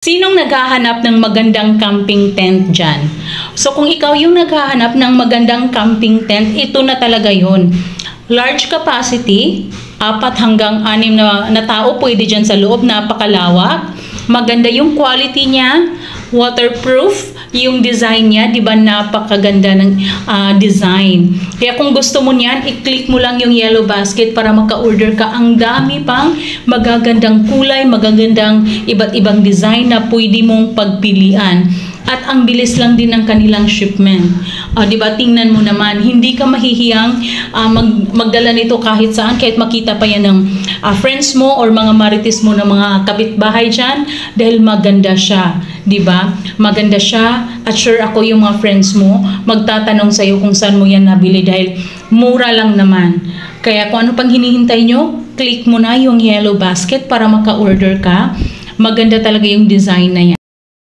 Sinong naghahanap ng magandang camping tent dyan? So kung ikaw yung naghahanap ng magandang camping tent, ito na talaga yun. Large capacity, 4 hanggang 6 na tao pwede dyan sa loob, napakalawak. Maganda yung quality niya, waterproof yung design niya, di ba napakaganda ng design. Kaya kung gusto mo niyan, i-click mo lang yung yellow basket para maka-order ka. Ang dami pang magagandang kulay, magagandang iba't ibang design na pwede mong pagpilian. At ang bilis lang din ng kanilang shipment. Di ba? Tingnan mo naman, hindi ka mahihiyang magdala nito kahit saan, kahit makita pa yan ng friends mo or mga marites mo ng mga kapitbahay dyan, dahil maganda siya. Di ba? Maganda siya at sure ako yung mga friends mo magtatanong sa'yo kung saan mo yan nabili dahil mura lang naman. Kaya kung ano pang hinihintay nyo, click mo na yung yellow basket para maka-order ka. Maganda talaga yung design na yan.